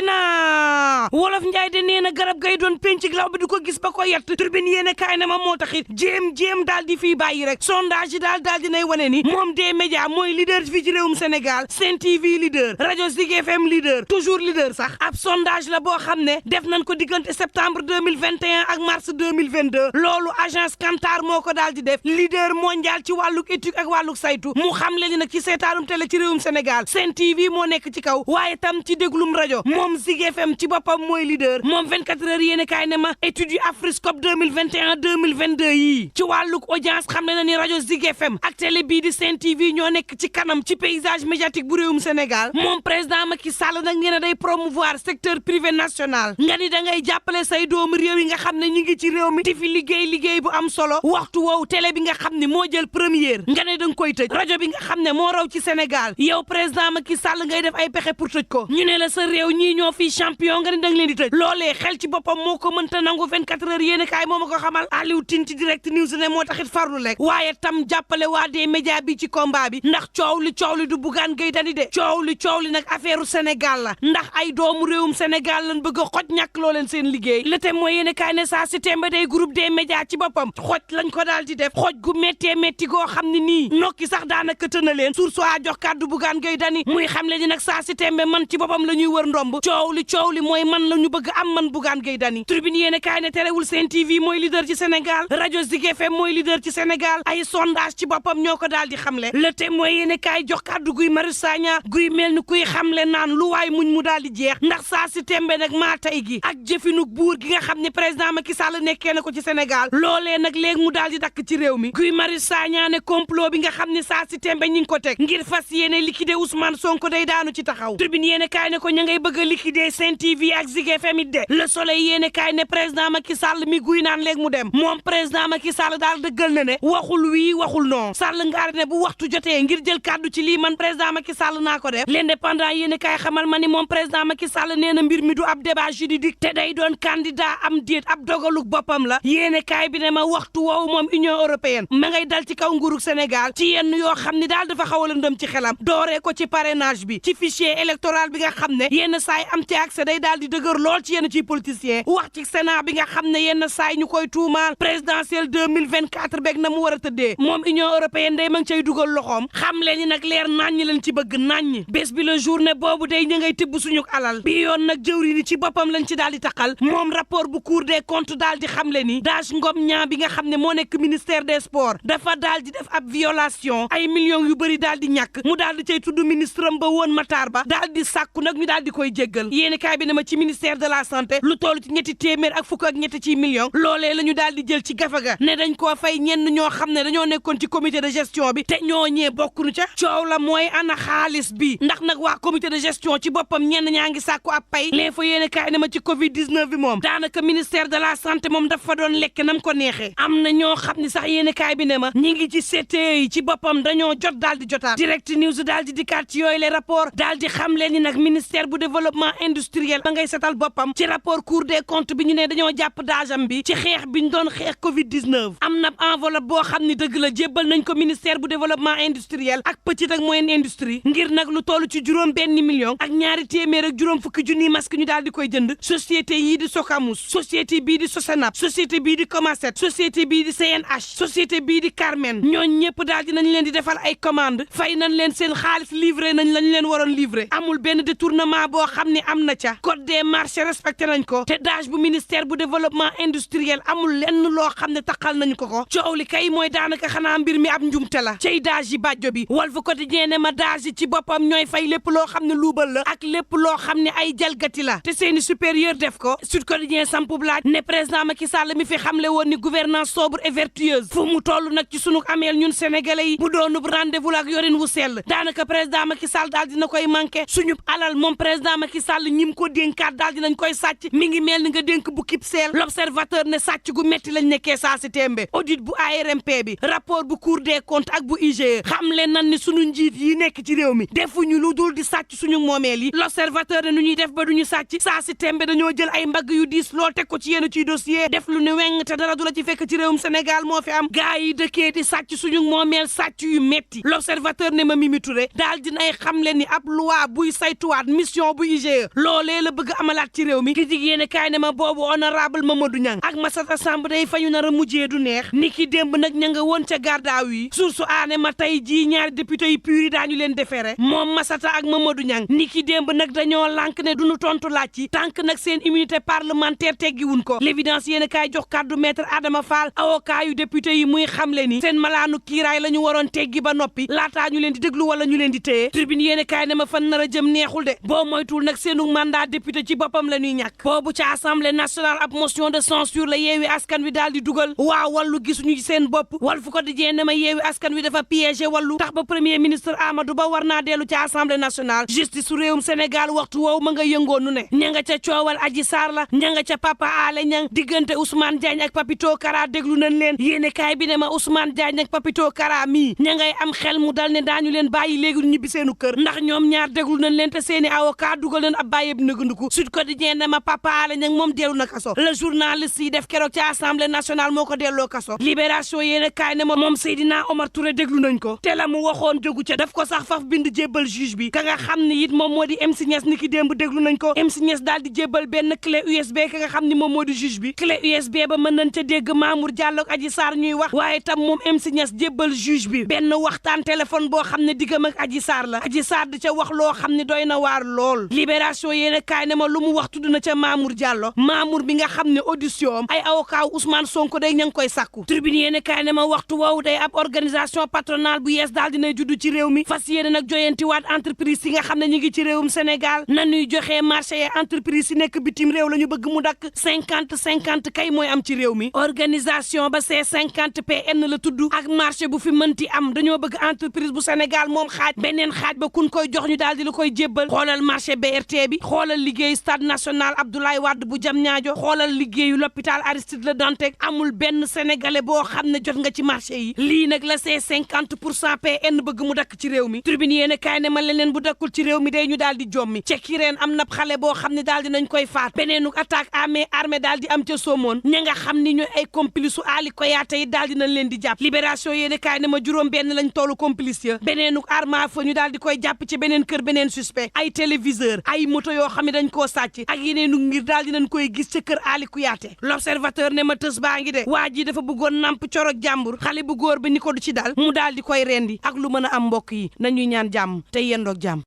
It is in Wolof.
metti na wolof njaay de nee na garab gay doon penc law bi du ko gis ba ko yett turbine yéene kaay na ma moo taxit jéem daal di fii bàyyi rek sondage yi daal di nay wane ni moom des médias mooy leader fii ci réewum Sénégal Sen TV leader rajo Zik FM leader toujours leader sax ab sondage la boo xam ne def nañ ko diggante septembre 2021 ak mars 2022 loolu agence Kantar moo ko daal di def leader mondial ci wàlluk étude ak wàlluk saytu mu xam le ni nag ci seetaanum télé ci réewum Sénégal Sen TV moo nekk ci kaw waaye tam ci déglum rajo moom Zik FM ci boppam mooy leader moom 24 heures yéene kaay ne ma étude yu Afriscope 2021 2022 yii ci wàlluk audience xam ne na ni rajo Zik FM ak télé bii di Sen TV ñoo nekk ci kanam ci paysage médiatique bu réewum Sénégal moom président Macky Sall nag nee na day promouvoir secteur privé national nga ni da ngay jàppale say doomu réew yi nga xam ne ñu ngi ci réew mi di fi liggéey bu am solo waxtu woowu télé bi nga xam ne moo jël première nga ne da nga koy tëj rajo bi nga xam ne moo raw ci Sénégal yow président Macky Sall ngay def ay pexe pour tëj ko ñu ne la sa réew ñii ñoo fi champion nga ne da nga leen di tëj loolee xel ci boppam moo ko mënta nangu 24 heures yéen kaay moo ma ko xamal Aliou Tine ci direct news ne moo taxit farlu lekk waaye tam jàppale waa des médias bi ci combat bi ndax coow li du Bougane Gueye Dany de coow li nag affaire Sénégal la ndax ay doomu réewum Sénégal lañ bëgg a xoj ñàkk loo leen seen liggéey le thème mooy yéen kaay ne saa si tembe day groupe des médias ci boppam xoj lañ ko daal di def xoj gu métti goo xam ne nii nokki sax daanaka tëna leen sur soit jox kàddu Bougane Gueye Dany muy xam le ni nag saa si tembe man ci boppam la ñuy wër ndomb coow li mooy man la ñu bëgg am man Bougane Gueye Dany tribune yéen kaay ne terewul Sen TV mooy leader ci Sénégal rajo Zik FM mooy leader ci Sénégal ay sondage ci boppam ñoo ko daal di xamle le thème mooy yéen kaay jox kàddu Guy Marius Sagna guy mel ni kuy xamle naan lu waay muñ mu daal di jeex ndax saa si tembe nag maa tey gi ak jëfinu buur gi nga xam ne président Macky Sall nekkee na ko ci Sénégal loolee nag léegi mu daal di dakk ci réew mi Guy Marius Sagna ne complot bi nga xam ne saa si tembe ñi ngi ko teg ngir fas yéene liquider Ousmane Sonko day daanu ci taxaw tribune yéene kaay ne ko ña ngay bëgg a liquider Sen TV ak Zik FM it de Le Soleil yéene kaay ne président Macky Sall mi guy naan léegi mu dem moom président Macky Sall daal dëggal na ne waxul wii waxul non Sall ngaar ne bu waxtu jotee ngir jël kàddu ci lii man président Macky Sall naa ko def l'indépendant yéene kaay xamal ma ni moom président Macky Sall nee na mbir mi du ab débat juridique te day doon candidat am déet ab dogaluk boppam la yéene kaay bi ne ma waxtu woowu moom Union européenne ma ngay dal ci kaw nguurug Sénégal ci yenn yoo xam ni daal dafa xaw a lëndëm ci xelam dooree ko ci parrainage bi ci fichier électoral bi nga xam ne yenn saay am ci accès day daal di dëgër lool ci yenn ciy politicien wax ci Sénat bi nga xam ne yenn saay ñu koy tuumaal présidentielle 2024 beeg na mu war a tëddee moom Union européenne day ma ngi cay dugal loxoom xam leen ni nag leer naññ leen ci bëgg naññ bés bi la journée boobu day ña ngay tibb suñu alal bi yoon nag jëwri ni ci boppam lañ ci daal di taqal moom rapport bu Cour des comptes daal di xam le ni Dash Ngom Niang bi nga xam ne moo nekk ministère des sports dafa daal di def ab violation ay millions yu bëri daal di ñàkk mu daal di cay tudd ministre am ba woon Matar Ba daal di sàkku nag ñu daal di koy jéggal yéeni kaay bi ne ma ci ministère de la santé lu toll ci ñetti téeméer ak fukk ak ñetti ci millions loolee la ñu daal di jël ci gafaga ne dañ koo fay ñenn ñoo xam ne dañoo nekkoon ci comité de gestion bi te ñooñee bokkuñu ca coow la mooy ana xaalis bi ndax nag waa comité de gestion ci boppam ñenn ñaa ngi sàkku ab pay l'info yéene kaay ne ma ci covid 19 bi moom daanaka ministère de la santé moom dafa doon lekk nam ko neexee am na ñoo xam ni sax yéene kaay bi ne ma ñi ngi ci CTE yi ci boppam dañoo jot daal di jotaat direct news daal di dikkaat ci yooyu les rapports daal di xam leen ni nag ministère bu développement industriel ba ngay setal boppam ci rapport Cour des comptes bi ñu ne dañoo jàpp daajam bi ci xeex bi ñu doon xeex covid 19 am na enveloppe boo xam ni dëgg la jébbal nañ ko ministère bu développement industriel ak petite ak moyenne industrie ngir nag lu toll ci juróom benn million ak ñaari téeméer ak juróom fukki junniy masque ñu daal di koy jënd société yii di Socamus société bii di Sosenap société bii di Comaset société bii di CNH société bii di Carmen ñooñ ñëpp daal di nañ leen di defal ay commande fay nañ leen seen xaalis livré nañ lañ leen waroon livré amul benn détournement boo xam ne am na ca code des marchés respecté nañ ko te daaj bu ministère bu développement industriel amul lenn loo xam ne taqal nañ ko coow li kay mooy daanaka xanaa mbir mi ab njumte la cay daaj yi bàjjo bi Walf Quotidien ne ma daaj yi ci boppam ñooy fay lépp loo xam ne luubal la ak lépp loo xam ne ay jalgati la te seeni supérieur def ko Sud Quotidien sampub laaj ne président Macky Sall mi fi xamle woon ni gouvernance sobre et vertueuse fu mu toll nag ci sunu ameel ñun sénégalais yi bu doonub rendez-vous ak yorin wu sell daanaka président Macky Sall daal dina koy manqué suñu alal moom président Macky Sall ñim ko dénkaat daal dinañ koy sàcc mi ngi mel ni nga dénk bu kib seel l'observateur ne sàcc gu metti lañ nekkee saa si tembe audit bu ARMP bi rapport bu Cour des comptes ak bu IGE xam leen nan ni suñu njiit yi nekk ci réew mi defuñu lu dul di sàcc suñu moomeel yi l'observateur ne nu ñuy def ba duñu sàcc saa si tembe dañoo jël ay mbagg yu diis lool teg ko ci yenn ciy dossier def lu ne weng te dara du la ci fekk ci réewum Sénégal moo fi am gaa yi dëkkee di sàcc suñu moomeel sàcc yu metti l'observateur ne ma Mimi Touré daal dinay xam leen ni ab loi buy saytuwaat mission bu IGE loolee la bëgg bëgg amalaat ci réew mi critique yéene kaay ne ma boobu honorable Mamadou Niang ak Massata Samb day fa ñu nar a mujjee du neex ni ki démb nag ña nga woon ca gardaaw yi source aane ma tey jii ñaari député yi pur yi daañu leen defeere moom Massata ak Mamadou Niang ni ki démb nag dañoo lànk ne duñu tontu laaj ci tànk nag seen immunité parlementaire teggiwun ko l'évidence yéene kaay jox kàddu maître Adama Fall avocat yu député yi muy xamle ni seen malaanu kiiraay la ñu waroon teggi ba noppi laataa ñu leen di déglu wala ñu leen di téye tribune yéene kaay ne ma fan nar a jëm neexul de boo moytul nag seenu mandat député ci boppam la ñuy ñàkk boobu ca assemblée nationale ab motion de censure la yeewi askan wi daal di dugal waaw wallu gisuñu ci seen bopp wal fu ko dijee ne ma yeewi askan wi dafa piégé wallu tax ba premier ministre Amadou Ba war naa dellu ca assemblée nationale justice su réewum Sénégal waxtu woowu ma nga yëngoonu ne ña nga ca coowal Adji Sarr la ña nga ca Papa Alé Niang diggante Ousmane Diagne ak Papito Kara déglu nañ leen yéene kaay bi ne ma Ousmane Diagne ak Papito Kara mii ña ngay am xel mu dal ne daañu leen bàyyi léegi ñu ñibbi seenu kër ndax ñoom ñaar déglu nañ leen te seeni avocat dugal leen ab bàyyi bi nëgandiku Sud Quotidien ne ma Papa Alé Niang moom dellu na kaso le journaliste yi def keroog ci assemblée nationale moo ko delloo kaso libération yéene kaay ne ma moom Seydina Omar Touré déglu nañ ko te la mu waxoon jógu ca daf ko sax faf bind jébbal juge bi ka nga xam ne it moom moo di MC Niass ni ki démb déglu nañ ko MC Niass daal di jébbal benn clé USB ka nga xam ni moom moo di juge bi clé USB ba mën nañ ca dégg Mamour Diallo ak Adji Sarr ñuy wax waaye tam moom MC Niass jébbal juge bi benn waxtaan téléphone boo xam ne diggam ak Adji Sarr la Adji Sarr di ca wax loo xam ne doy na waar lool libération yéene kaay ne ma lu mu wax tudd na ca Mamour Diallo Mamour bi nga xam ne audition am ay avocat Ousmane Sonko day ña ngi koy sàkku tribune yéene kaay ne ma waxtu woowu day ab organisation patronale bu yees daal dinay juddu ci réew mi fas yéene nag joyanti waat entreprise yi nga xam ne ñu ngi ci réewum Sénégal nañuy joxe marché yi entreprise yi nekk bitim réew la ñu bëgg mu dakk 50-50 kay mooy am ci réew mi organisation ba C50PN la tudd ak marché bu fi mënti am dañoo bëgg entreprise bu Sénégal moom xaaj beneen xaaj ba kun koy jox ñu daal di la koy jébbal xoolal marché BRT bi xoolal liggéeyu stade national Abdoulaye Wade bu Diamniadio xoolal liggéeyu l'hôpital Aristide Le Dantec amul benn sénégalais boo xam ne jot nga ci marché yi lii nag la C50% PN bëgg mu dakk ci réew mi tribune yéen a kaay ne ma leneen bu dakkul ci réew mi day ñu daal di jommi ca Kirène am na xale boo xam ne daal di nañ koy faat beneenu attaque armée daal di am ca Somone ña nga xam ni ñooy ay complice su Ali Koyaate yi daal di nañ leen di jàpp libération yéen a kaay ne ma juróom benn lañ tollu complice ya beneenu arma fa ñu daal di koy jàpp ci beneen kër beneen suspect ay téléviseur ay moto yoo xam ne dañ koo sàcc ak yeneenu ngir daal di nañ koy gis ca kër Ali Koyaate l'observateur ne ma tës baa ngi de waa ji dafa bëggoon namp corog jàmbur xale bu góor bi ni ko du ci dal mu daal di koy rendi ak lu mën a am mbokk yi nañuy ñaan jàmm te yendoog jàmm